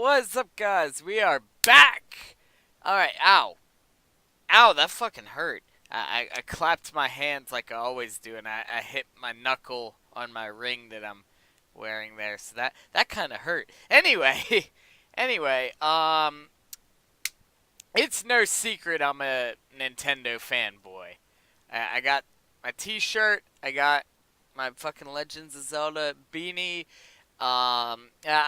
What's up, guys? We are back! Alright, ow. Ow, that fucking hurt. I clapped my hands like I always do, and I hit my knuckle on my ring that I'm wearing there, so that kind of hurt. Anyway, anyway, it's no secret I'm a Nintendo fanboy. I got my t-shirt, I got my fucking Legends of Zelda beanie. Yeah,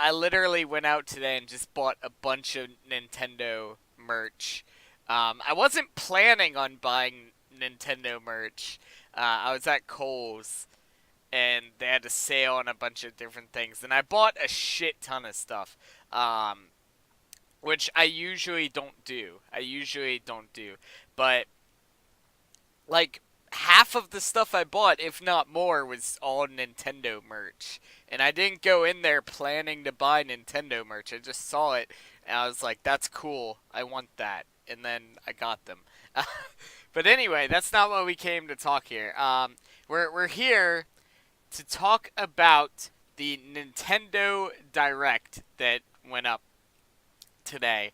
I literally went out today and just bought a bunch of Nintendo merch. I wasn't planning on buying Nintendo merch. I was at Kohl's and they had a sale on a bunch of different things, and I bought a shit ton of stuff. Which I usually don't do. But like half of the stuff I bought, if not more, was all Nintendo merch. And I didn't go in there planning to buy Nintendo merch. I just saw it and I was like, that's cool. I want that. And then I got them. But anyway, that's not what we came to talk here. We're here to talk about the Nintendo Direct that went up today.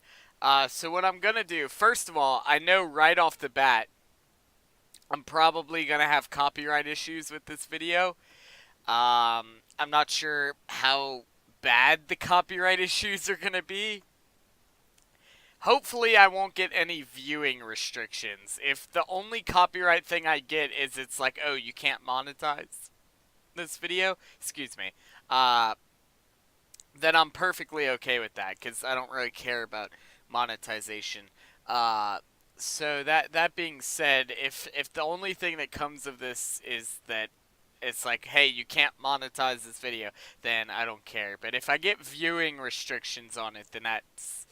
So what I'm gonna do, first of all, I know right off the bat, I'm probably gonna have copyright issues with this video. I'm not sure how bad the copyright issues are gonna be. Hopefully I won't get any viewing restrictions. If the only copyright thing I get is it's like, oh, you can't monetize this video, excuse me, then I'm perfectly okay with that, because I don't really care about monetization. So that being said, if the only thing that comes of this is that it's like, hey, you can't monetize this video, then I don't care. But if I get viewing restrictions on it, then that's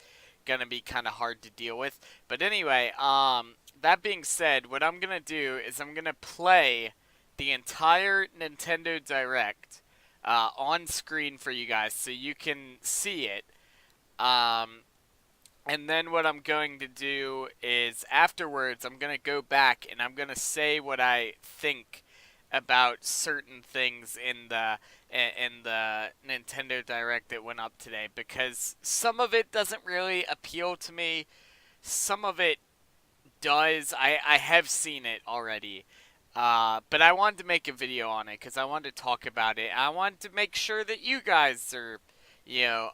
gonna be kind of hard to deal with. But anyway, that being said, what I'm gonna do is I'm gonna play the entire Nintendo Direct on screen for you guys so you can see it. And then what I'm going to do is afterwards I'm going to go back and I'm going to say what I think about certain things in the Nintendo Direct that went up today, because some of it doesn't really appeal to me. Some of it does. I have seen it already. But I wanted to make a video on it because I wanted to talk about it. I wanted to make sure that you guys are,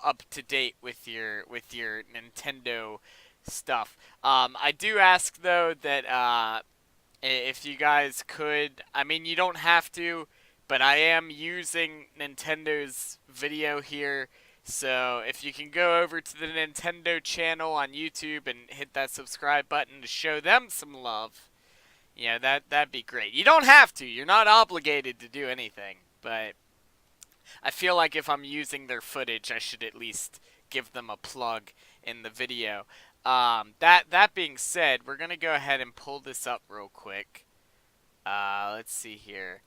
up to date with your Nintendo stuff. I do ask though that if you guys could, I mean, you don't have to, but I am using Nintendo's video here. So if you can go over to the Nintendo channel on YouTube and hit that subscribe button to show them some love, that'd be great. You don't have to. You're not obligated to do anything, but I feel like if I'm using their footage, I should at least give them a plug in the video. That being said, we're gonna go ahead and pull this up real quick. Let's see here.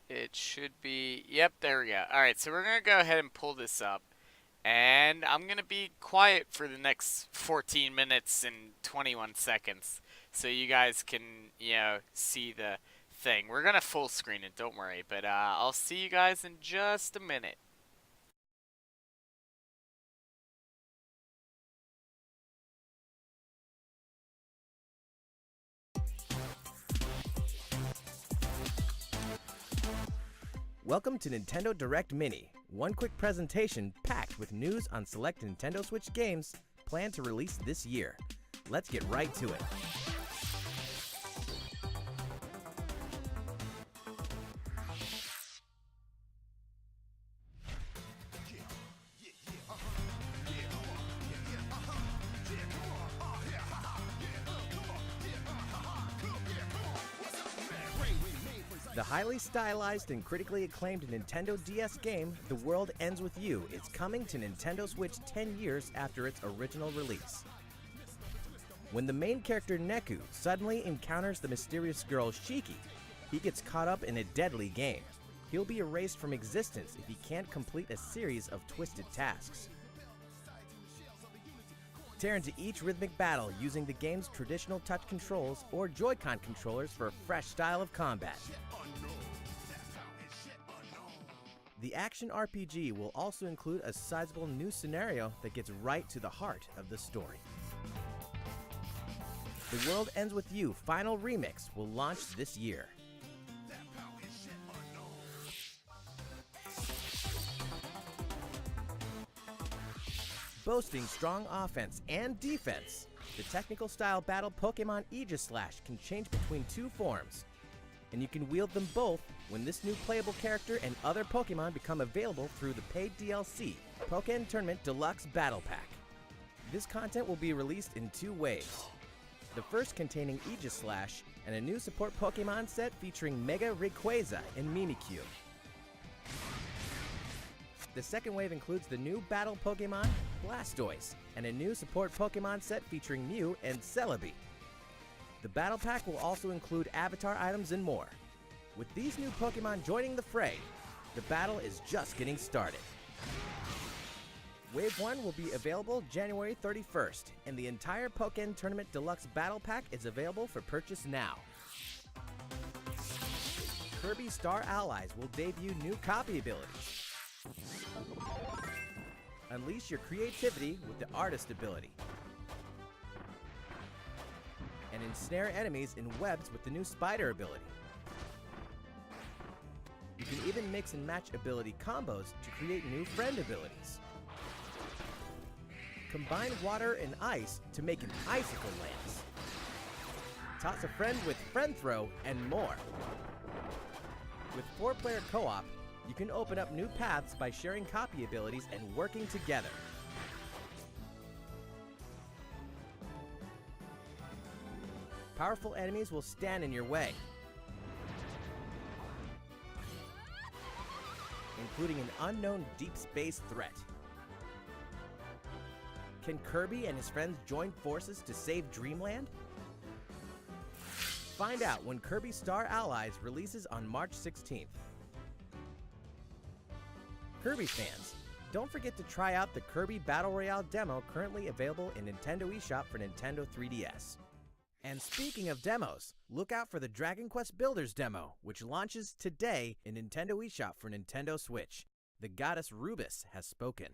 It should be, yep, there we go. Alright, so we're gonna go ahead and pull this up. And I'm gonna be quiet for the next 14 minutes and 21 seconds. So you guys can, see the thing. We're gonna full screen it, don't worry. But I'll see you guys in just a minute. Welcome to Nintendo Direct Mini, one quick presentation packed with news on select Nintendo Switch games planned to release this year. Let's get right to it. The highly stylized and critically acclaimed Nintendo DS game, The World Ends With You, is coming to Nintendo Switch 10 years after its original release. When the main character Neku suddenly encounters the mysterious girl Shiki, he gets caught up in a deadly game. He'll be erased from existence if he can't complete a series of twisted tasks. Tear into each rhythmic battle using the game's traditional touch controls or Joy-Con controllers for a fresh style of combat. The action RPG will also include a sizable new scenario that gets right to the heart of the story. The World Ends With You Final Remix will launch this year. Boasting strong offense and defense, the technical style battle Pokemon Aegislash can change between two forms, and you can wield them both when this new playable character and other Pokemon become available through the paid DLC, Pokken Tournament Deluxe Battle Pack. This content will be released in two waves. The first containing Aegislash and a new support Pokemon set featuring Mega Rayquaza and Mimikyu. The second wave includes the new battle Pokemon, Blastoise, and a new support Pokemon set featuring Mew and Celebi. The battle pack will also include avatar items and more. With these new Pokemon joining the fray, the battle is just getting started. Wave 1 will be available January 31st, and the entire Pokken Tournament Deluxe Battle Pack is available for purchase now. Kirby Star Allies will debut new copy abilities. Unleash your creativity with the Artist ability. And ensnare enemies in webs with the new Spider ability. You can even mix and match ability combos to create new friend abilities. Combine water and ice to make an icicle lance. Toss a friend with friend throw and more. With 4-player co-op, you can open up new paths by sharing copy abilities and working together. Powerful enemies will stand in your way, including an unknown deep space threat. Can Kirby and his friends join forces to save Dreamland? Find out when Kirby Star Allies releases on March 16th. Kirby fans, don't forget to try out the Kirby Battle Royale demo currently available in Nintendo eShop for Nintendo 3DS. And speaking of demos, look out for the Dragon Quest Builders demo, which launches today in Nintendo eShop for Nintendo Switch. The goddess Rubus has spoken.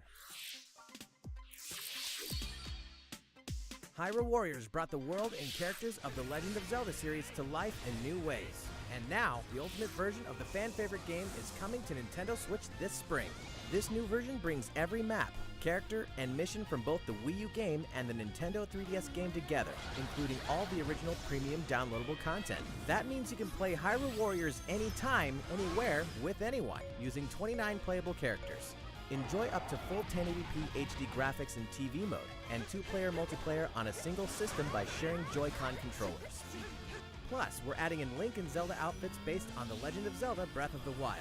Hyrule Warriors brought the world and characters of the Legend of Zelda series to life in new ways. And now, the ultimate version of the fan-favorite game is coming to Nintendo Switch this spring. This new version brings every map, character, and mission from both the Wii U game and the Nintendo 3DS game together, including all the original premium downloadable content. That means you can play Hyrule Warriors anytime, anywhere, with anyone, using 29 playable characters. Enjoy up to full 1080p HD graphics in TV mode, and 2-player multiplayer on a single system by sharing Joy-Con controllers. Plus, we're adding in Link and Zelda outfits based on The Legend of Zelda Breath of the Wild.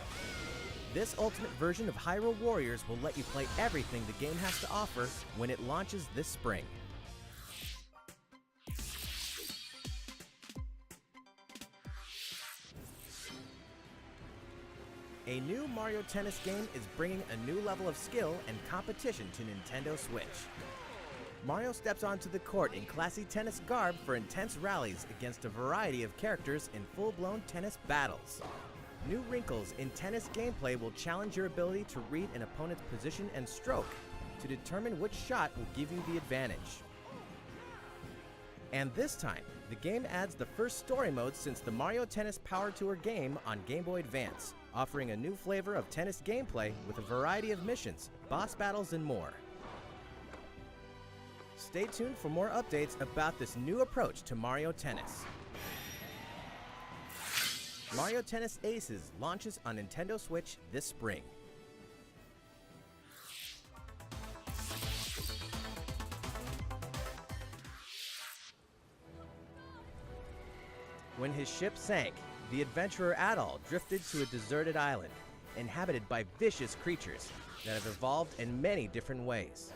This ultimate version of Hyrule Warriors will let you play everything the game has to offer when it launches this spring. A new Mario Tennis game is bringing a new level of skill and competition to Nintendo Switch. Mario steps onto the court in classy tennis garb for intense rallies against a variety of characters in full-blown tennis battles. New wrinkles in tennis gameplay will challenge your ability to read an opponent's position and stroke to determine which shot will give you the advantage. And this time, the game adds the first story mode since the Mario Tennis Power Tour game on Game Boy Advance, offering a new flavor of tennis gameplay with a variety of missions, boss battles, and more. Stay tuned for more updates about this new approach to Mario Tennis. Mario Tennis Aces launches on Nintendo Switch this spring. When his ship sank, the adventurer Adol drifted to a deserted island, inhabited by vicious creatures that have evolved in many different ways.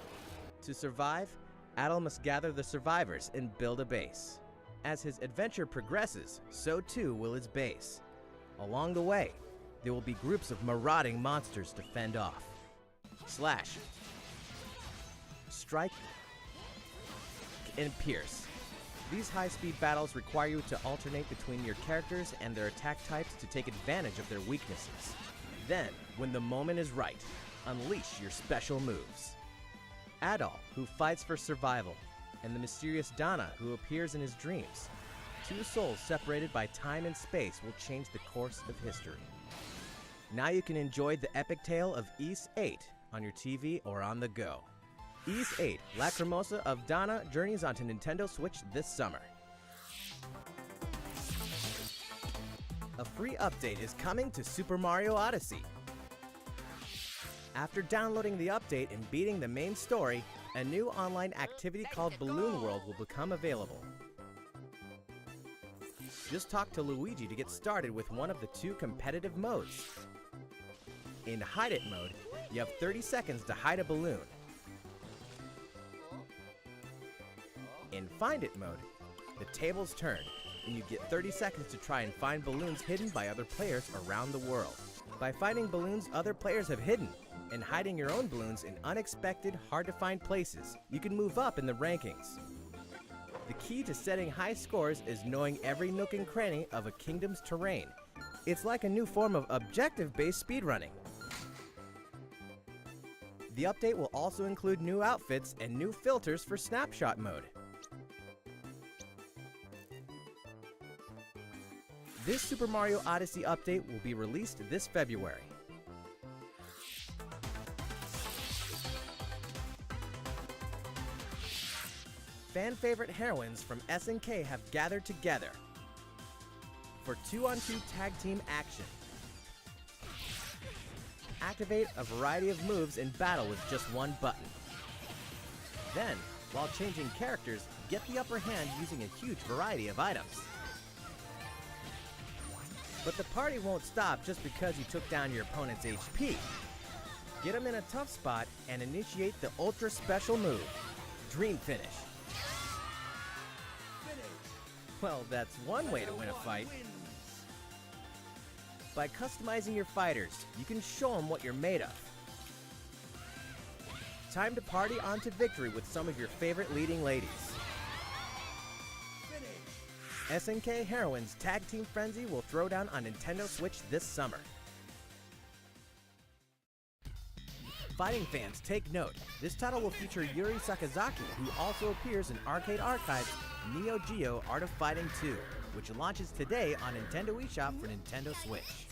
To survive, Adol must gather the survivors and build a base. As his adventure progresses, so too will his base. Along the way, there will be groups of marauding monsters to fend off. Slash, strike, and pierce. These high-speed battles require you to alternate between your characters and their attack types to take advantage of their weaknesses. Then, when the moment is right, unleash your special moves. Adol, who fights for survival, and the mysterious Dana, who appears in his dreams. Two souls separated by time and space will change the course of history. Now you can enjoy the epic tale of Ys 8 on your TV or on the go. Ys 8, Lacrimosa of Dana journeys onto Nintendo Switch this summer. A free update is coming to Super Mario Odyssey. After downloading the update and beating the main story, a new online activity called Balloon World will become available. Just talk to Luigi to get started with one of the two competitive modes. In Hide It mode, you have 30 seconds to hide a balloon. In Find It mode, the tables turn, and you get 30 seconds to try and find balloons hidden by other players around the world. By finding balloons other players have hidden, and hiding your own balloons in unexpected, hard-to-find places, you can move up in the rankings. The key to setting high scores is knowing every nook and cranny of a kingdom's terrain. It's like a new form of objective-based speedrunning. The update will also include new outfits and new filters for snapshot mode. This Super Mario Odyssey update will be released this February. Fan favorite heroines from SNK have gathered together for 2-on-2 tag team action. Activate a variety of moves in battle with just one button. Then, while changing characters, get the upper hand using a huge variety of items. But the party won't stop just because you took down your opponent's HP. Get them in a tough spot and initiate the ultra special move, Dream Finish. Well, that's one way to win a fight. By customizing your fighters, you can show them what you're made of. Time to party on to victory with some of your favorite leading ladies. SNK Heroines Tag Team Frenzy will throw down on Nintendo Switch this summer. Fighting fans, take note. This title will feature Yuri Sakazaki, who also appears in Arcade Archive's Neo Geo Art of Fighting 2, which launches today on Nintendo eShop for Nintendo Switch.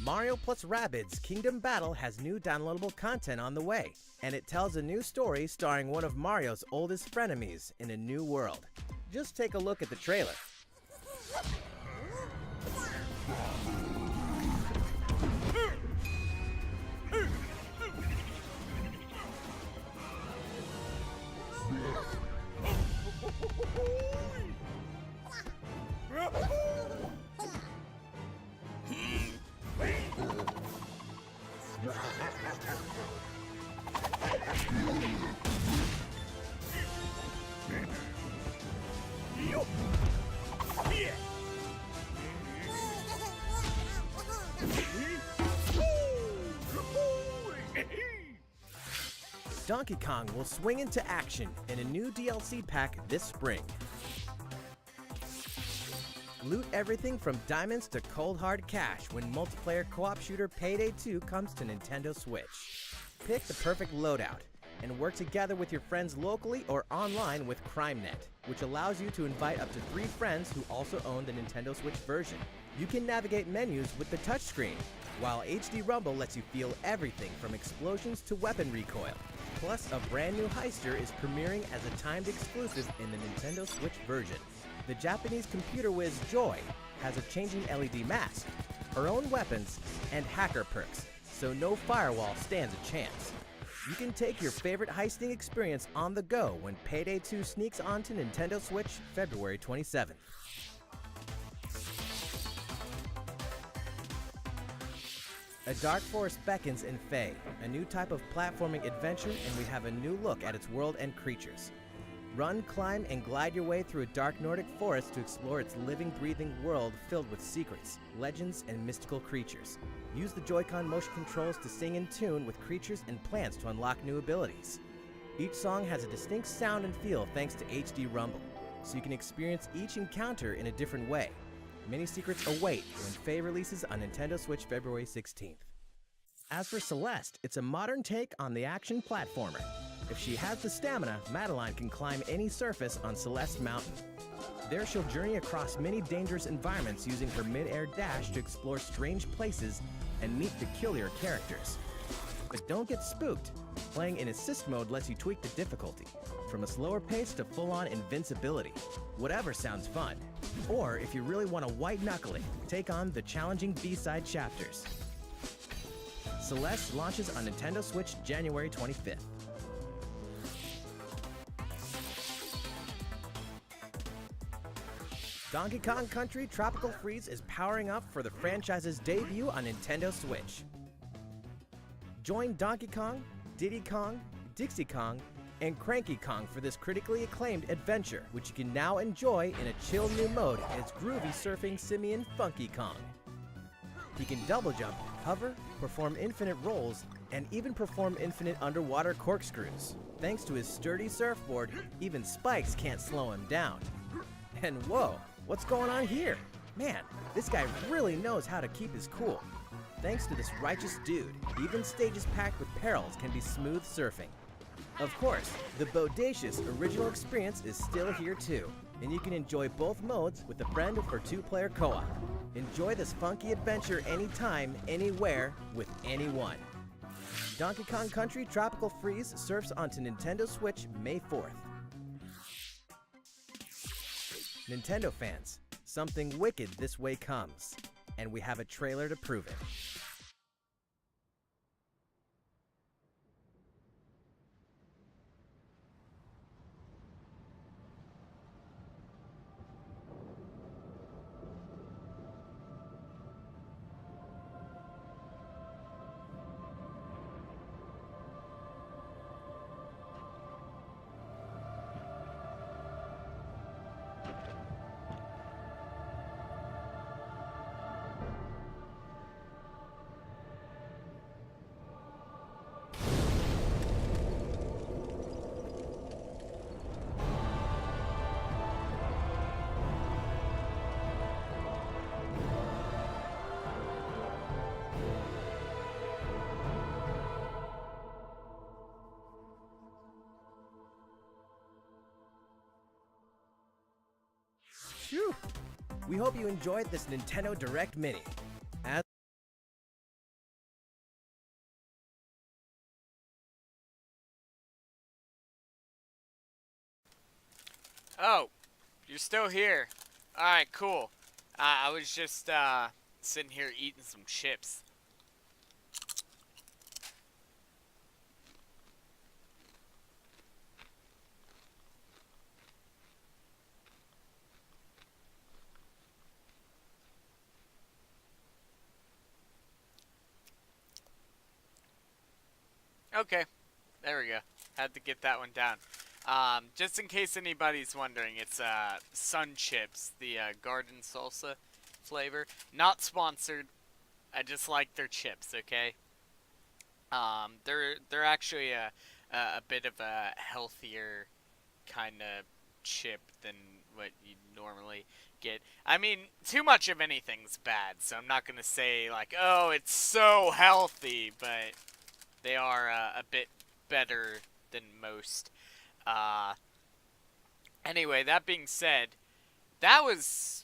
Mario plus Rabbids Kingdom Battle has new downloadable content on the way, and it tells a new story starring one of Mario's oldest frenemies in a new world. Just take a look at the trailer. Donkey Kong will swing into action in a new DLC pack this spring. Loot everything from diamonds to cold hard cash when multiplayer co-op shooter Payday 2 comes to Nintendo Switch. Pick the perfect loadout and work together with your friends locally or online with CrimeNet, which allows you to invite up to 3 friends who also own the Nintendo Switch version. You can navigate menus with the touchscreen, while HD Rumble lets you feel everything from explosions to weapon recoil. Plus, a brand new heister is premiering as a timed exclusive in the Nintendo Switch version. The Japanese computer whiz Joy has a changing LED mask, her own weapons, and hacker perks, so no firewall stands a chance. You can take your favorite heisting experience on the go when Payday 2 sneaks onto Nintendo Switch February 27th. A dark forest beckons in Fae, a new type of platforming adventure, and we have a new look at its world and creatures. Run, climb, and glide your way through a dark Nordic forest to explore its living, breathing world filled with secrets, legends, and mystical creatures. Use the Joy-Con motion controls to sing in tune with creatures and plants to unlock new abilities. Each song has a distinct sound and feel thanks to HD Rumble, so you can experience each encounter in a different way. Many secrets await when Faye releases on Nintendo Switch February 16th. As for Celeste, it's a modern take on the action platformer. If she has the stamina, Madeline can climb any surface on Celeste Mountain. There she'll journey across many dangerous environments using her mid-air dash to explore strange places and meet peculiar characters. But don't get spooked. Playing in assist mode lets you tweak the difficulty, from a slower pace to full-on invincibility. Whatever sounds fun. Or if you really want to white-knuckle it, take on the challenging B-side chapters. Celeste launches on Nintendo Switch January 25th. Donkey Kong Country Tropical Freeze is powering up for the franchise's debut on Nintendo Switch. Join Donkey Kong, Diddy Kong, Dixie Kong, and Cranky Kong for this critically acclaimed adventure, which you can now enjoy in a chill new mode as groovy surfing simian Funky Kong. He can double jump, hover, perform infinite rolls, and even perform infinite underwater corkscrews. Thanks to his sturdy surfboard, even spikes can't slow him down. And whoa, what's going on here? Man, this guy really knows how to keep his cool. Thanks to this righteous dude, even stages packed with perils can be smooth surfing. Of course, the bodacious original experience is still here too, and you can enjoy both modes with a friend for 2-player co-op. Enjoy this funky adventure anytime, anywhere, with anyone. Donkey Kong Country Tropical Freeze surfs onto Nintendo Switch May 4th. Nintendo fans, something wicked this way comes, and we have a trailer to prove it. Phew! We hope you enjoyed this Nintendo Direct Mini. As Oh, you're still here. Alright, cool. I was just sitting here eating some chips. Okay, there we go. Had to get that one down. Just in case anybody's wondering, it's Sun Chips, the garden salsa flavor. Not sponsored. I just like their chips. Okay. They're actually a bit of a healthier kind of chip than what you normally get. I mean, too much of anything's bad, so I'm not gonna say like, oh, it's so healthy, but they are a bit better than most. Anyway, that being said, that was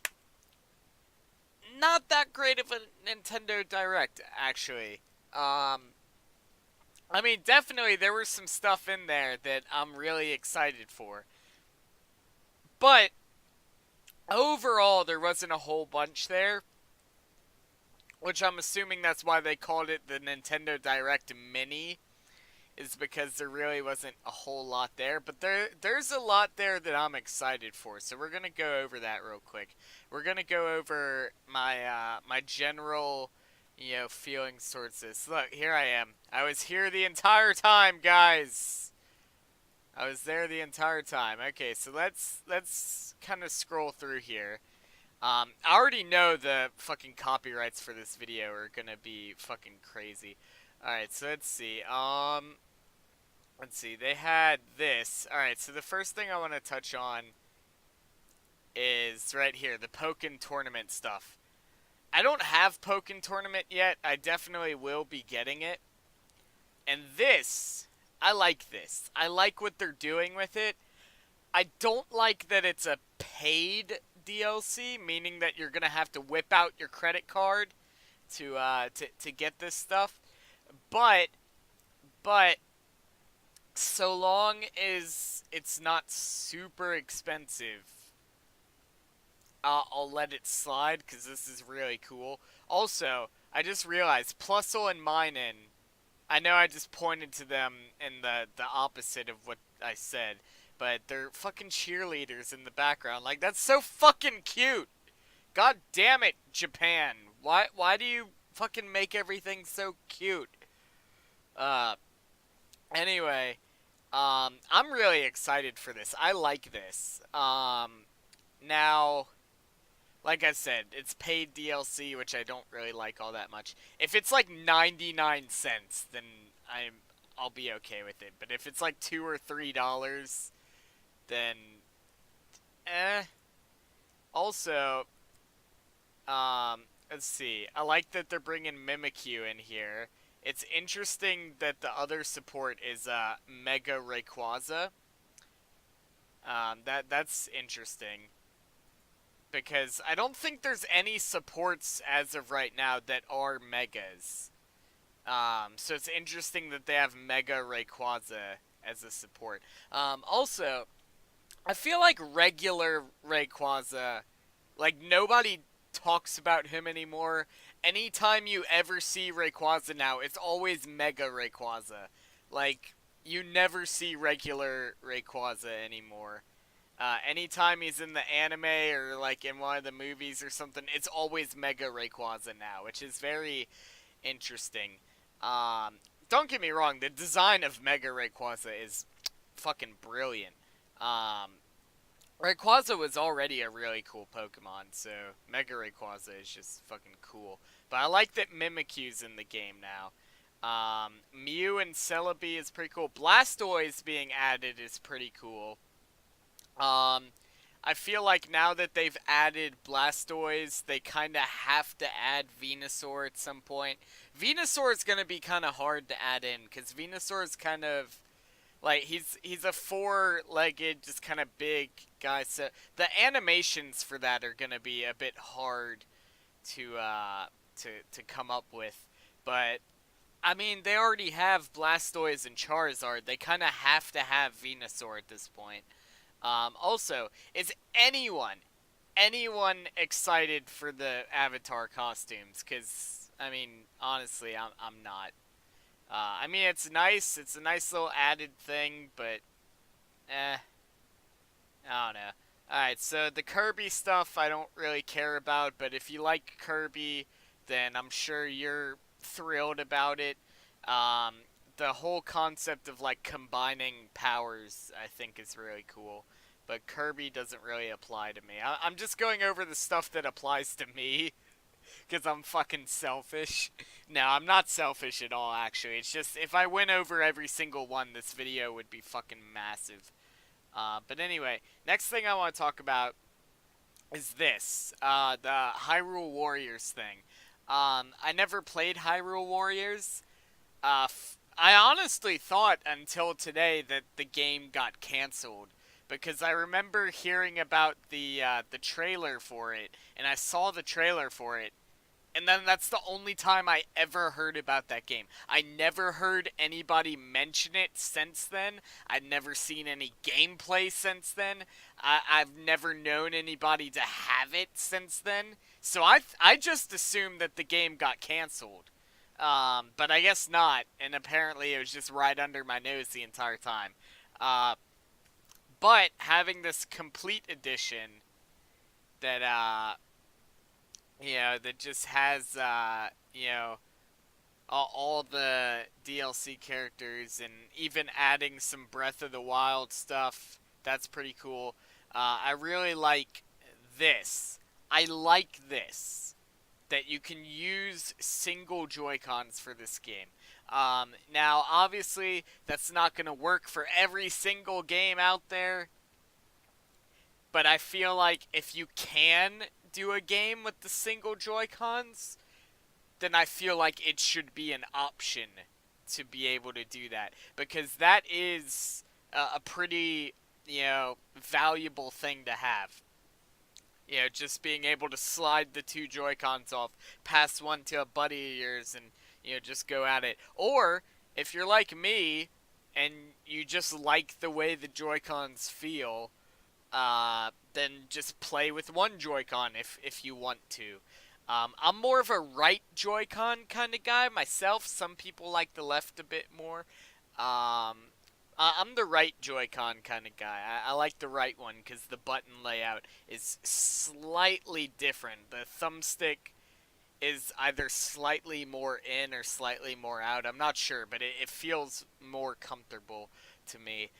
not that great of a Nintendo Direct, actually. I mean, definitely there was some stuff in there that I'm really excited for. But, overall, there wasn't a whole bunch there. Which I'm assuming that's why they called it the Nintendo Direct Mini. Is because there really wasn't a whole lot there. But there's a lot there that I'm excited for. So we're going to go over that real quick. We're going to go over my my general, feelings towards this. Look, here I am. I was here the entire time, guys. I was there the entire time. Okay, so let's kind of scroll through here. I already know the fucking copyrights for this video are gonna be fucking crazy. Alright, so let's see. Let's see. They had this. Alright, so the first thing I want to touch on is right here, the Pokken Tournament stuff. I don't have Pokken Tournament yet. I definitely will be getting it. And this, I like this. I like what they're doing with it. I don't like that it's a paid DLC, meaning that you're gonna have to whip out your credit card to get this stuff. But but so long as it's not super expensive, I'll let it slide because this is really cool. Also, I just realized Plusle and Minun. I know I just pointed to them in the opposite of what I said, but they're fucking cheerleaders in the background. Like, that's so fucking cute. God damn it, Japan. Why do you fucking make everything so cute? Uh, anyway, I'm really excited for this. I like this. Now, like I said, it's paid DLC, which I don't really like all that much. If it's like 99 cents, then I'll be okay with it. But if it's like $2 or $3, then eh. Also, let's see. I like that they're bringing Mimikyu in here. It's interesting that the other support is Mega Rayquaza. That's interesting because I don't think there's any supports as of right now that are megas. So it's interesting that they have Mega Rayquaza as a support. Also, I feel like regular Rayquaza, like nobody talks about him anymore. Anytime you ever see Rayquaza now, it's always Mega Rayquaza. Like, you never see regular Rayquaza anymore. Anytime he's in the anime or like in one of the movies or something, it's always Mega Rayquaza now, which is very interesting. Don't get me wrong, the design of Mega Rayquaza is fucking brilliant. Um, Rayquaza was already a really cool Pokemon, so Mega Rayquaza is just fucking cool. But I like that Mimikyu's in the game now. Mew and Celebi is pretty cool. Blastoise being added is pretty cool. I feel like now that they've added Blastoise, they kind of have to add Venusaur at some point. Venusaur is going to be kind of hard to add in, because Venusaur is kind of like, he's a four-legged, just kind of big guy. So the animations for that are gonna be a bit hard to come up with. But I mean, they already have Blastoise and Charizard. They kind of have to have Venusaur at this point. Also, is anyone excited for the Avatar costumes? Because I mean, honestly, I'm not. I mean, it's nice. It's a nice little added thing, but I don't know. Alright, so the Kirby stuff I don't really care about, but if you like Kirby, then I'm sure you're thrilled about it. Um, the whole concept of like combining powers I think is really cool. But Kirby doesn't really apply to me. I'm just going over the stuff that applies to me because I'm fucking selfish. No, I'm not selfish at all, actually. It's just, if I went over every single one, this video would be fucking massive. But anyway, next thing I want to talk about is this. The Hyrule Warriors thing. I never played Hyrule Warriors. I honestly thought until today that the game got canceled. Because I remember hearing about the trailer for it, and I saw the trailer for it, and then that's the only time I ever heard about that game. I never heard anybody mention it since then. I've never seen any gameplay since then. I've never known anybody to have it since then. So I just assumed that the game got canceled. But I guess not, and apparently it was just right under my nose the entire time. But having this complete edition that that just has, all the DLC characters and even adding some Breath of the Wild stuff. That's pretty cool. I really like this. I like this. That you can use single Joy-Cons for this game. Now, obviously, that's not going to work for every single game out there. but I feel like if you can do a game with the single Joy-Cons, then I feel like it should be an option to be able to do that, because that is a pretty, valuable thing to have. Just being able to slide the two Joy-Cons off, pass one to a buddy of yours, and, just go at it. Or, if you're like me, and you just like the way the Joy-Cons feel, then just play with one Joy-Con if you want to. I'm more of a right Joy-Con kind of guy myself. Some people like the left a bit more. I'm the right Joy-Con kind of guy. I like the right one because the button layout is slightly different. The thumbstick is either slightly more in or slightly more out. I'm not sure, but it feels more comfortable to me.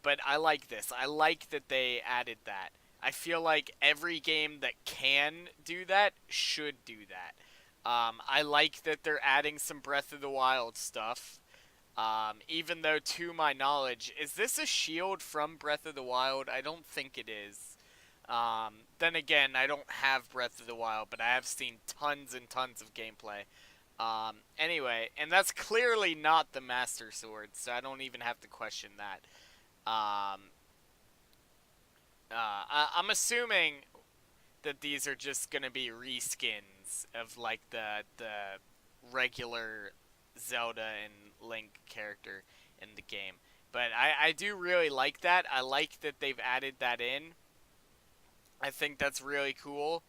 But I like this. I like that they added that. I feel like every game that can do that should do that. I like that they're adding some Breath of the Wild stuff. Even though, to my knowledge, is this a shield from Breath of the Wild? I don't think it is. Then again, I don't have Breath of the Wild, but I have seen tons and tons of gameplay. Anyway, and that's clearly not the Master Sword, so I don't even have to question that. I'm assuming that these are just gonna be reskins of like the regular Zelda and Link character in the game. But I do really like that. I like that they've added that in. I think that's really cool.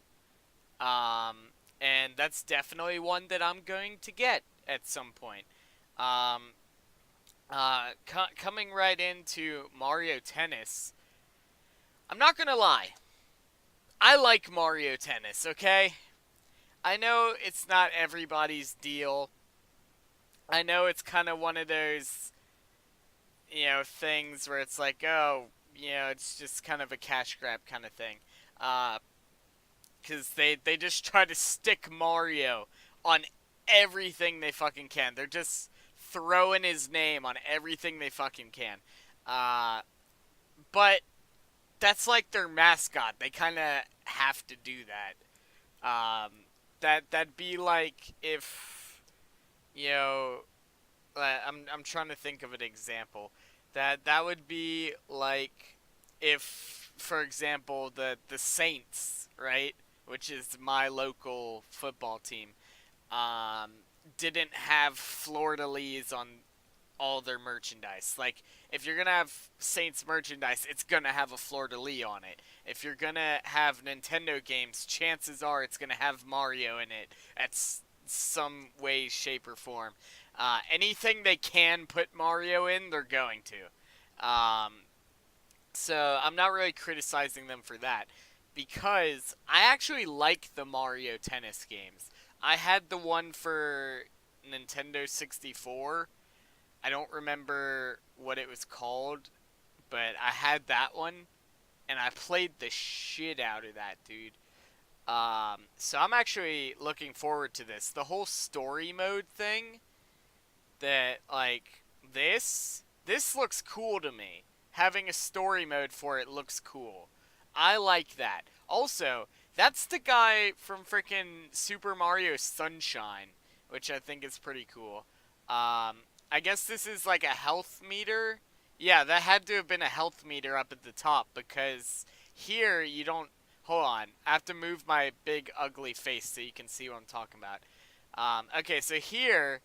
And that's definitely one that I'm going to get at some point. Um, Coming right into Mario Tennis, I'm not gonna lie. I like Mario Tennis, okay? I know it's not everybody's deal. I know it's kind of one of those, things where it's like, oh, it's just kind of a cash grab kind of thing. Because they just try to stick Mario on everything they fucking can. They're just throwing his name on everything they fucking can. But that's like their mascot. They kind of have to do that. That'd be like if, you know, I'm trying to think of an example. That would be like if, for example, the Saints, right, which is my local football team, um, didn't have fleur-de-lis on all their merchandise. Like, if you're gonna have Saints merchandise, it's gonna have a fleur-de-lis on it. If you're gonna have Nintendo games, chances are it's gonna have Mario in it at some way, shape, or form. Anything they can put Mario in, they're going to. So I'm not really criticizing them for that, because I actually like the Mario Tennis games. I had the one for Nintendo 64. I don't remember what it was called, but I had that one, and I played the shit out of that, dude. So I'm actually looking forward to this. The whole story mode thing, that, like, this looks cool to me. Having a story mode for it looks cool. I like that. Also, that's the guy from frickin' Super Mario Sunshine, which I think is pretty cool. I guess this is like a health meter. Yeah, that had to have been a health meter up at the top, because here you don't... Hold on. I have to move my big ugly face so you can see what I'm talking about. Okay, so here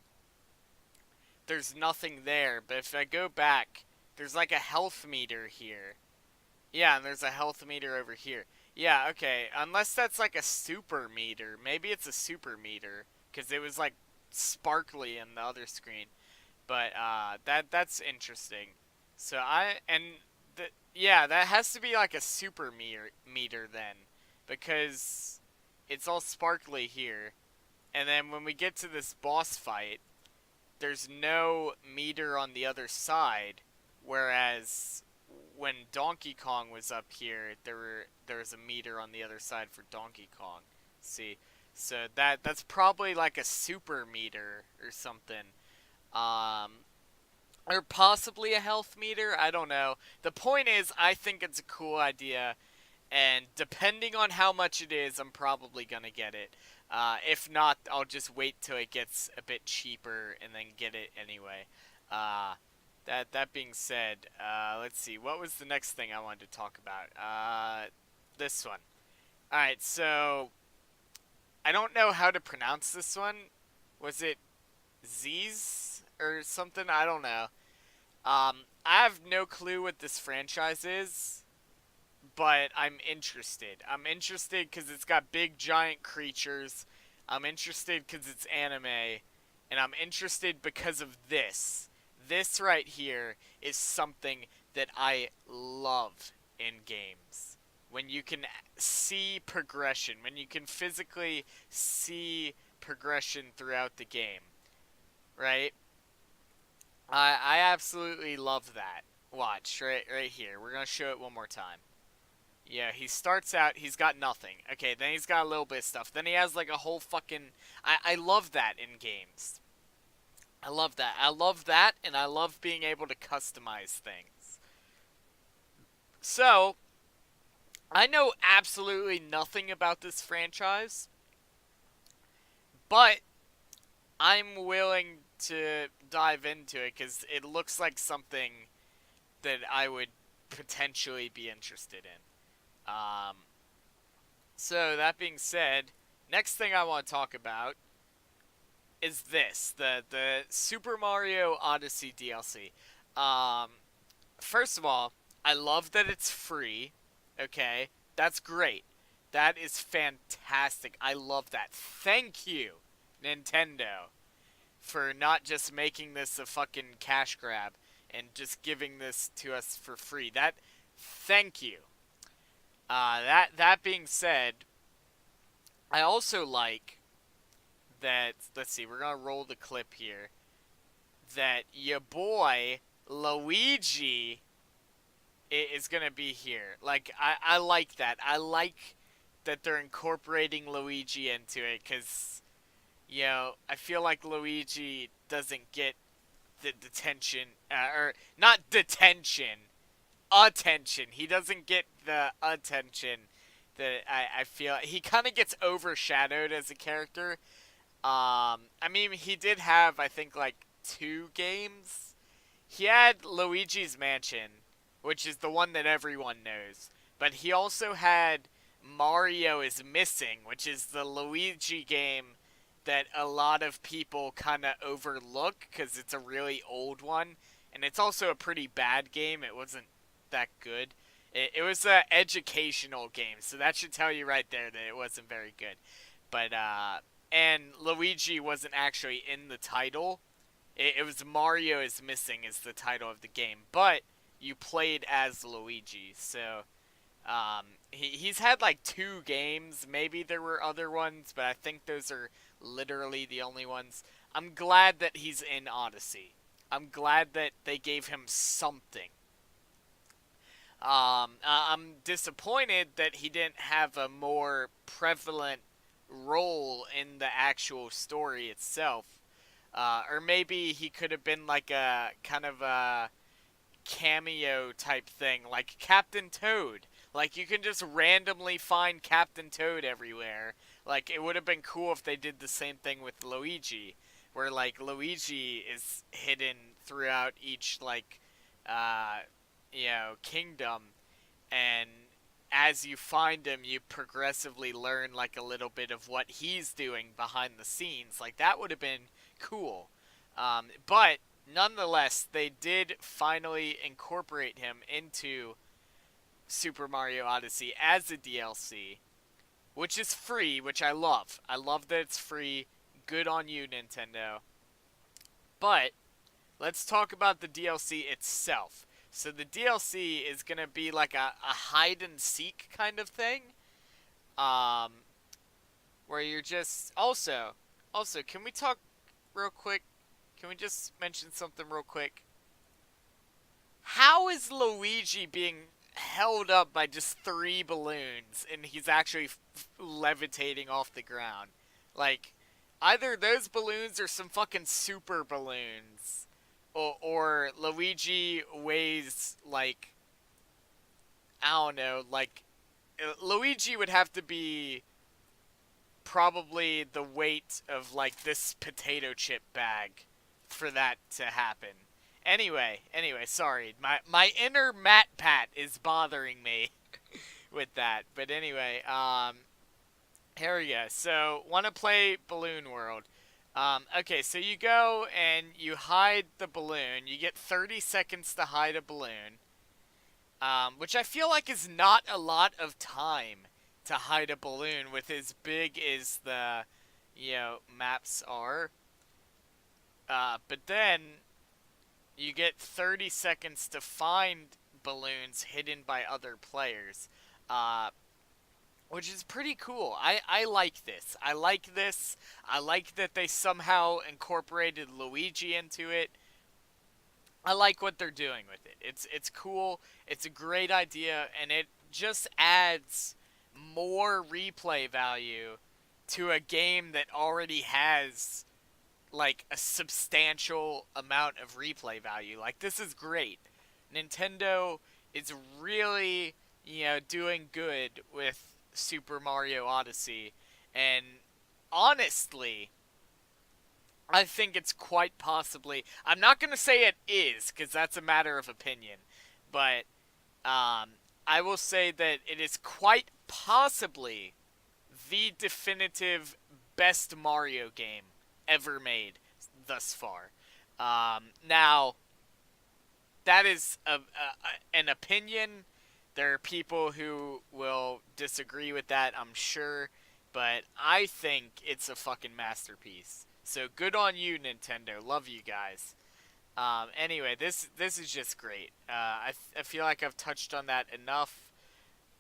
there's nothing there, but if I go back, there's like a health meter here. Yeah, and there's a health meter over here. Yeah, okay, unless that's like a super meter. Maybe it's a super meter, because it was like sparkly in the other screen. But that's interesting. So yeah, that has to be like a super meter then, because it's all sparkly here. And then when we get to this boss fight, there's no meter on the other side, whereas when Donkey Kong was up here, there was a meter on the other side for Donkey Kong. See, so that's probably like a super meter or something. Um, or possibly a health meter. I don't know. The point is, I think it's a cool idea, and depending on how much it is, I'm probably gonna get it. If not, I'll just wait till it gets a bit cheaper and then get it anyway. Uh, that being said, let's see. What was the next thing I wanted to talk about? This one. All right, so I don't know how to pronounce this one. Was it Z's or something? I don't know. I have no clue what this franchise is, but I'm interested. I'm interested because it's got big giant creatures. I'm interested because it's anime, and I'm interested because of this. This right here is something that I love in games. When you can see progression, when you can physically see progression throughout the game, right? I absolutely love that. Watch right here. We're gonna show it one more time. Yeah, he starts out, he's got nothing. Okay, then he's got a little bit of stuff. Then he has like a whole fucking. I love that in games. I love that. I love that, and I love being able to customize things. So, I know absolutely nothing about this franchise, but I'm willing to dive into it because it looks like something that I would potentially be interested in. So that being said, next thing I want to talk about is this the Super Mario Odyssey DLC. Um, First of all, I love that it's free. Okay, that's great. That is fantastic. I love that. Thank you, Nintendo, for not just making this a fucking cash grab and just giving this to us for free. Thank you. That being said, I also like that. Let's see, we're gonna roll the clip here. That your boy Luigi is gonna be here. Like I like that. I like that they're incorporating Luigi into it because I feel like Luigi doesn't get the detention or not detention attention. He doesn't get the attention that I feel he kind of gets overshadowed as a character. I mean, he did have I think like two games. He had Luigi's Mansion, which is the one that everyone knows, but he also had Mario is Missing, which is the Luigi game that a lot of people kind of overlook because it's a really old one, and it's also a pretty bad game. It wasn't that good. It was an educational game, so that should tell you right there that it wasn't very good. But and Luigi wasn't actually in the title. It was Mario is Missing is the title of the game, but you played as Luigi. So he's had like two games. Maybe there were other ones, but I think those are literally the only ones. I'm glad that he's in Odyssey. I'm glad that they gave him something. I'm disappointed that he didn't have a more prevalent role in the actual story itself. Or maybe he could have been like a kind of a cameo type thing, like Captain Toad. Like you can just randomly find Captain Toad everywhere. Like it would have been cool if they did the same thing with Luigi, where like Luigi is hidden throughout each like uh, kingdom, and as you find him, you progressively learn like a little bit of what he's doing behind the scenes. Like that would have been cool. But nonetheless, they did finally incorporate him into Super Mario Odyssey as a DLC, which is free, which I love. I love that it's free. Good on you, Nintendo. But let's talk about the DLC itself. So the DLC is going to be like a hide and seek kind of thing. Um, where you're just also, can we talk real quick? Can we just mention something real quick? How is Luigi being held up by just three balloons and he's actually levitating off the ground? Like, either those balloons or some fucking super balloons. or Luigi weighs like, I don't know, like Luigi would have to be probably the weight of like this potato chip bag for that to happen. Anyway, sorry. My inner Matt Pat is bothering me with that. But anyway, here we go. So, want to play Balloon World. Okay, so you go and you hide the balloon. You get 30 seconds to hide a balloon, which I feel like is not a lot of time to hide a balloon with as big as the, maps are. But then you get 30 seconds to find balloons hidden by other players. Which is pretty cool. I like this. I like this. I like that they somehow incorporated Luigi into it. I like what they're doing with it. It's cool. It's a great idea, and it just adds more replay value to a game that already has like a substantial amount of replay value. Like, this is great. Nintendo is really, doing good with Super Mario Odyssey, and honestly, I think it's quite possibly, I'm not going to say it is, because that's a matter of opinion, but I will say that it is quite possibly the definitive best Mario game ever made thus far. Now, that is an opinion. There are people who will disagree with that, I'm sure, but I think it's a fucking masterpiece. So good on you, Nintendo. Love you guys. Anyway, this is just great. I feel like I've touched on that enough.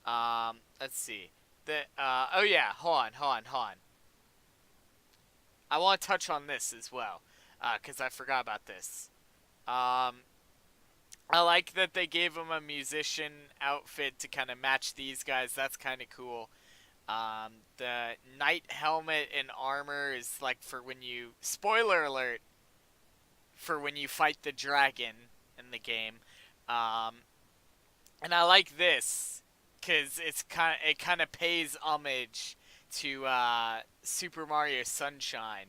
Let's see. Oh yeah, hold on. I want to touch on this as well, because I forgot about this. I like that they gave him a musician outfit to kind of match these guys. That's kind of cool. The knight helmet and armor is like for when you, spoiler alert, for when you fight the dragon in the game. And I like this because it kind of pays homage to Super Mario Sunshine,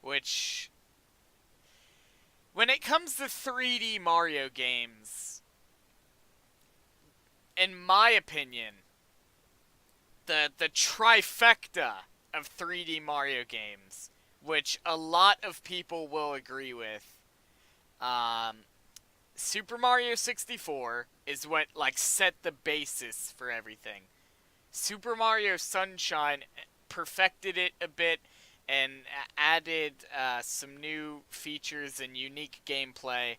which, when it comes to 3D Mario games, in my opinion, the trifecta of 3D Mario games, which a lot of people will agree with, Super Mario 64 is what like set the basis for everything. Super Mario Sunshine perfected it a bit and added some new features and unique gameplay.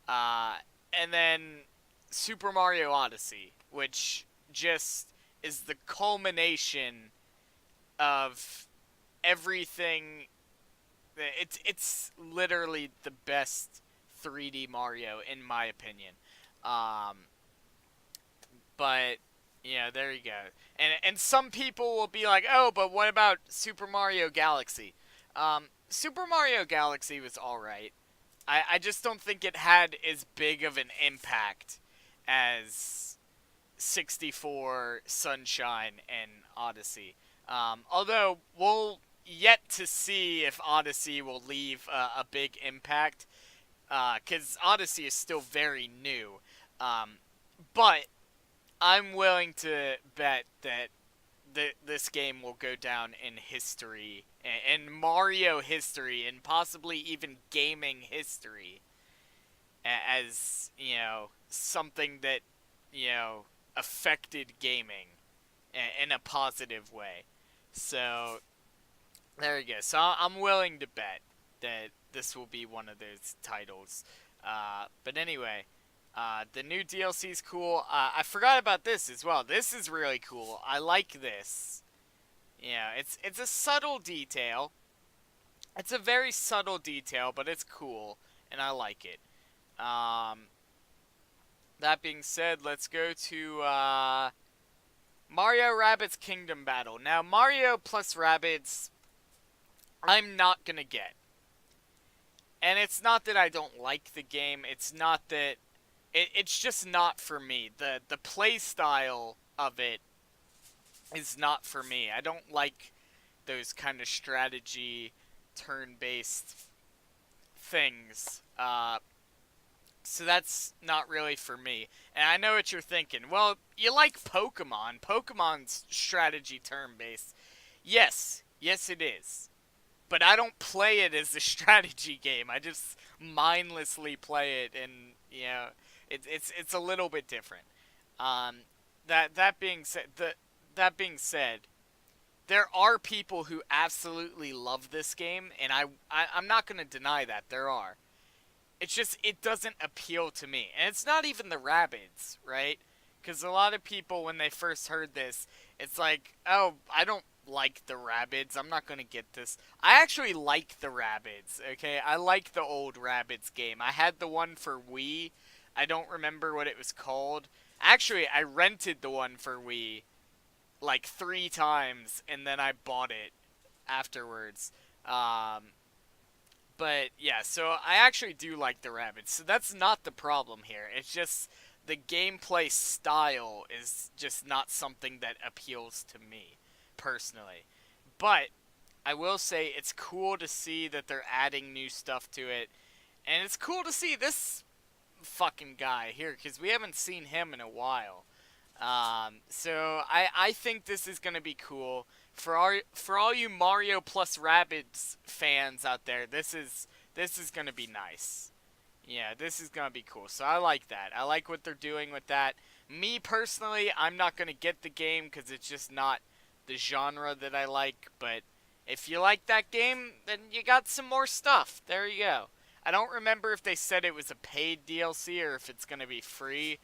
And then Super Mario Odyssey, which just is the culmination of everything. It's literally the best 3D Mario in my opinion. But there you go. And some people will be like, "Oh, but what about Super Mario Galaxy?" Super Mario Galaxy was alright. I just don't think it had as big of an impact as 64, Sunshine, and Odyssey. Although we'll yet to see if Odyssey will leave a big impact, because Odyssey is still very new. But I'm willing to bet that this game will go down in history, in Mario history, and possibly even gaming history, as, something that, affected gaming in a positive way. So, there you go. So, I'm willing to bet that this will be one of those titles. But anyway, the new DLC is cool. I forgot about this as well. This is really cool. I like this. It's a subtle detail. It's a very subtle detail, but it's cool, and I like it. That being said, let's go to Mario Rabbids Kingdom Battle. Now, Mario plus Rabbids, I'm not gonna get. And it's not that I don't like the game. It's not that it's just not for me. The play style of it is not for me. I don't like those kind of strategy turn-based things. So that's not really for me. And I know what you're thinking. Well, you like Pokemon. Pokemon's strategy turn-based. Yes. Yes, it is. But I don't play it as a strategy game. I just mindlessly play it, and it's a little bit different. Um, that being said, that being said, there are people who absolutely love this game, and I'm not gonna deny that there are. It's just it doesn't appeal to me, and it's not even the Rabbids, right? Because a lot of people, when they first heard this, it's like, oh, I don't like the Rabbids. I'm not gonna get this. I actually like the Rabbids. Okay, I like the old Rabbids game. I had the one for Wii. I don't remember what it was called. Actually, I rented the one for Wii like 3 times, and then I bought it afterwards. But yeah, so I actually do like the Rabbids. So that's not the problem here. It's just the gameplay style is just not something that appeals to me personally. But I will say it's cool to see that they're adding new stuff to it. And it's cool to see this fucking guy here, because we haven't seen him in a while. So I think this is gonna be cool for all you Mario plus Rabbids fans out there. This is gonna be nice. Yeah, this is gonna be cool. So I like that. I like what they're doing with that. Me personally, I'm not gonna get the game because it's just not the genre that I like. But if you like that game, then you got some more stuff. There you go. I don't remember if they said it was a paid DLC or if it's gonna be free.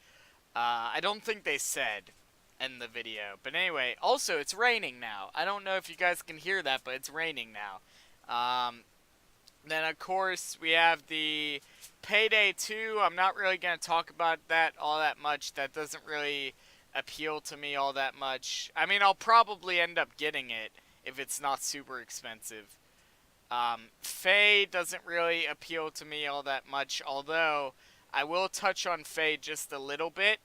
I don't think they said in the video. But anyway, also, it's raining now. I don't know if you guys can hear that, but it's raining now. Then, of course, we have the Payday 2. I'm not really going to talk about that all that much. That doesn't really appeal to me all that much. I mean, I'll probably end up getting it if it's not super expensive. Faye doesn't really appeal to me all that much, although I will touch on Faye just a little bit.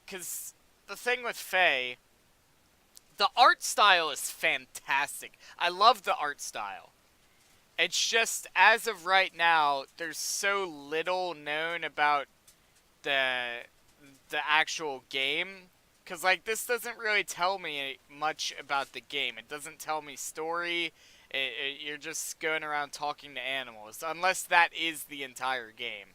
Because the thing with Faye, the art style is fantastic. I love the art style. It's just, as of right now, there's so little known about the actual game. Because, like, this doesn't really tell me much about the game. It doesn't tell me story. You're just going around talking to animals. Unless that is the entire game.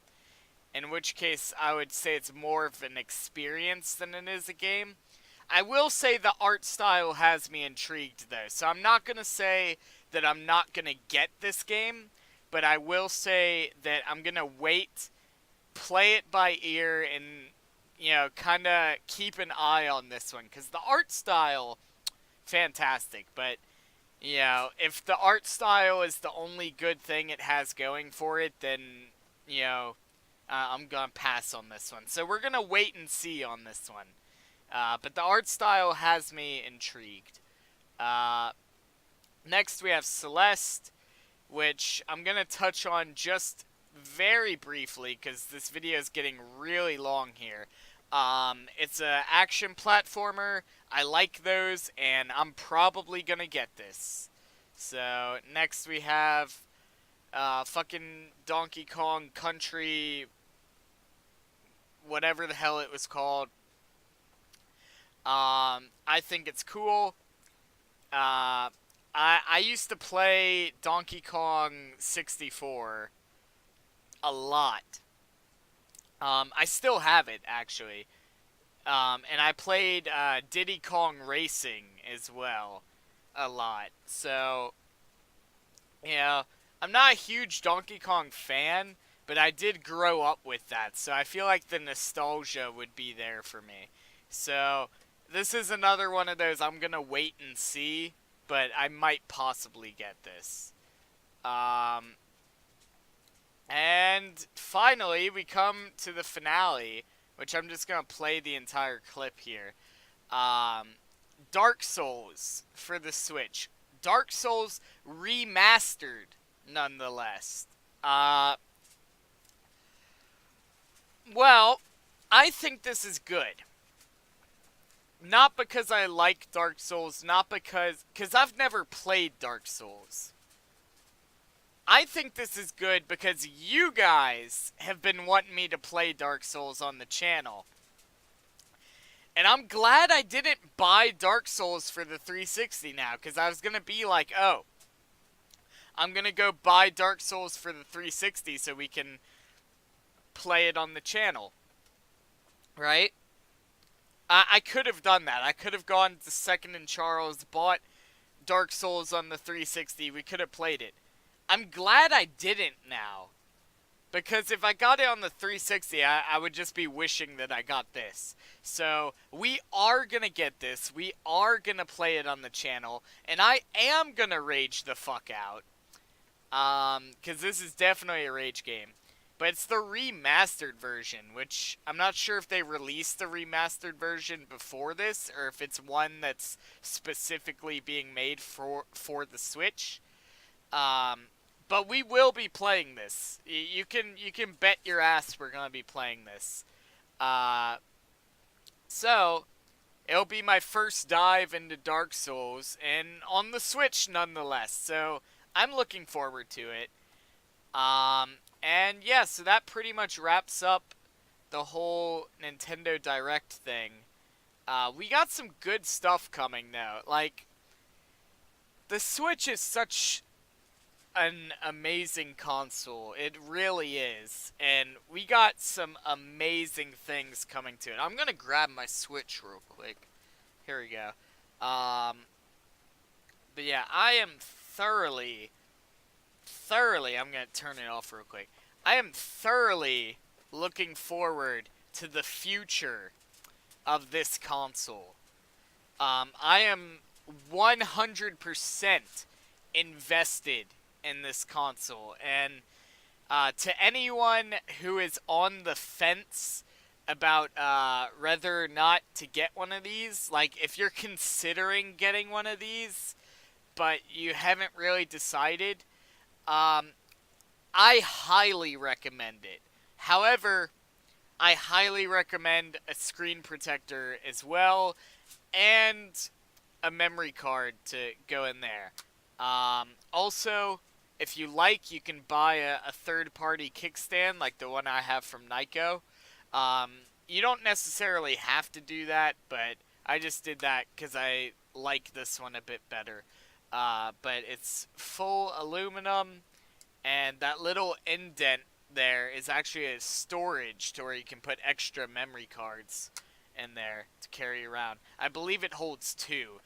In which case, I would say it's more of an experience than it is a game. I will say the art style has me intrigued, though. So I'm not going to say that I'm not going to get this game. But I will say that I'm going to wait, play it by ear, and, kind of keep an eye on this one. Because the art style, fantastic. But, if the art style is the only good thing it has going for it, then, I'm going to pass on this one. So we're going to wait and see on this one. But the art style has me intrigued. Next we have Celeste, which I'm going to touch on just very briefly because this video is getting really long here. It's an action platformer. I like those, and I'm probably going to get this. So next we have fucking Donkey Kong Country, whatever the hell it was called. I think it's cool. I used to play Donkey Kong 64 a lot. I still have it, actually. And I played Diddy Kong Racing as well a lot. So, I'm not a huge Donkey Kong fan, but I did grow up with that. So I feel like the nostalgia would be there for me. So this is another one of those I'm going to wait and see, but I might possibly get this. And finally, we come to the finale, which I'm just going to play the entire clip here. Dark Souls for the Switch. Dark Souls Remastered nonetheless. Uh, well, I think this is good. Not because I like Dark Souls, not because I've never played Dark Souls. I think this is good because you guys have been wanting me to play Dark Souls on the channel. And I'm glad I didn't buy Dark Souls for the 360 now, because I was going to be like, oh, I'm going to go buy Dark Souls for the 360 so we can play it on the channel. Right? I could have done that. I could have gone to Second and Charles, bought Dark Souls on the 360. We could have played it. I'm glad I didn't now. Because if I got it on the 360, I would just be wishing that I got this. So, we are going to get this. We are going to play it on the channel. And I am going to rage the fuck out. Because this is definitely a rage game. But it's the remastered version, which I'm not sure if they released the remastered version before this, or if it's one that's specifically being made for the Switch. But we will be playing this. You can bet your ass we're gonna be playing this. So it'll be my first dive into Dark Souls, and on the Switch nonetheless. So I'm looking forward to it. And yeah, so that pretty much wraps up the whole Nintendo Direct thing. We got some good stuff coming though. Like, the Switch is such an amazing console. It really is. And we got some amazing things coming to it. I'm gonna grab my Switch real quick. Here we go. But yeah, I am thoroughly, I'm gonna turn it off real quick. I am thoroughly looking forward to the future of this console. I am 100% invested in this console, and to anyone who is on the fence about whether or not to get one of these, like if you're considering getting one of these but you haven't really decided, I highly recommend it. However, I highly recommend a screen protector as well, and a memory card to go in there. Also, if you like, you can buy a third-party kickstand like the one I have from Nyko. You don't necessarily have to do that, but I just did that because I like this one a bit better. But it's full aluminum, and that little indent there is actually a storage to where you can put extra memory cards in there to carry around. I believe it holds 2.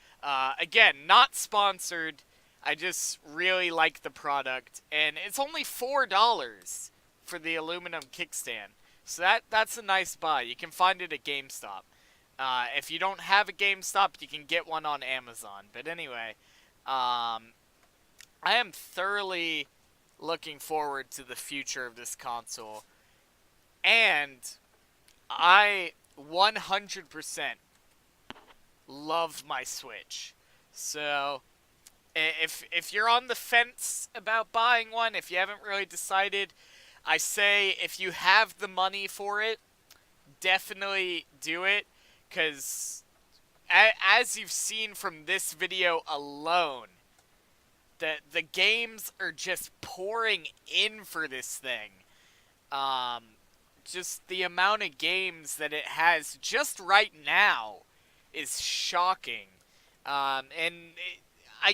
Again, not sponsored. I just really like the product, and it's only $4 for the aluminum kickstand. So that's a nice buy. You can find it at GameStop. If you don't have a GameStop, you can get one on Amazon. But anyway, I am thoroughly looking forward to the future of this console, and I 100% love my Switch. So if you're on the fence about buying one, if you haven't really decided, I say if you have the money for it, definitely do it, because as you've seen from this video alone, the games are just pouring in for this thing. Just the amount of games that it has just right now is shocking. I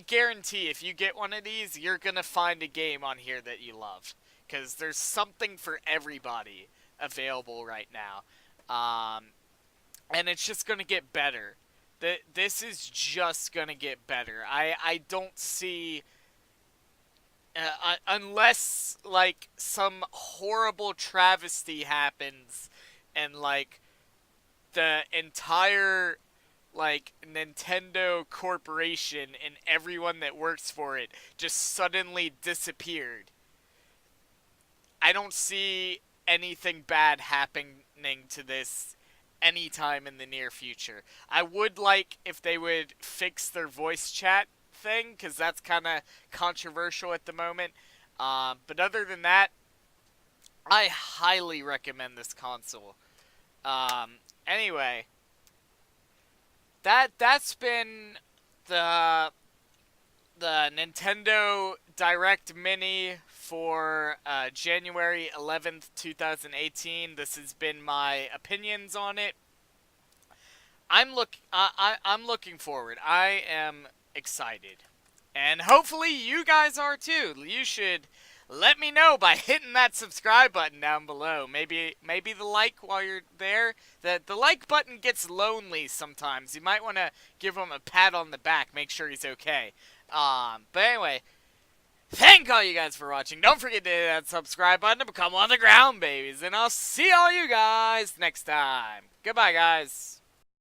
guarantee if you get one of these, you're going to find a game on here that you love. Because there's something for everybody available right now. And it's just going to get better. This is just going to get better. I don't see... unless, like, some horrible travesty happens and, like, the entire, like, Nintendo Corporation and everyone that works for it just suddenly disappeared, I don't see anything bad happening to this anytime in the near future. I would like if they would fix their voice chat thing, because that's kind of controversial at the moment. But other than that, I highly recommend this console. Anyway, that's been the Nintendo Direct Mini for January 11th, 2018. This has been my opinions on it. I'm looking forward. I am excited. And hopefully you guys are too. You should let me know by hitting that subscribe button down below. Maybe the like while you're there. The like button gets lonely sometimes. You might want to give him a pat on the back, make sure he's okay. But anyway, thank all you guys for watching. Don't forget to hit that subscribe button to become one of the ground babies. And I'll see all you guys next time. Goodbye, guys.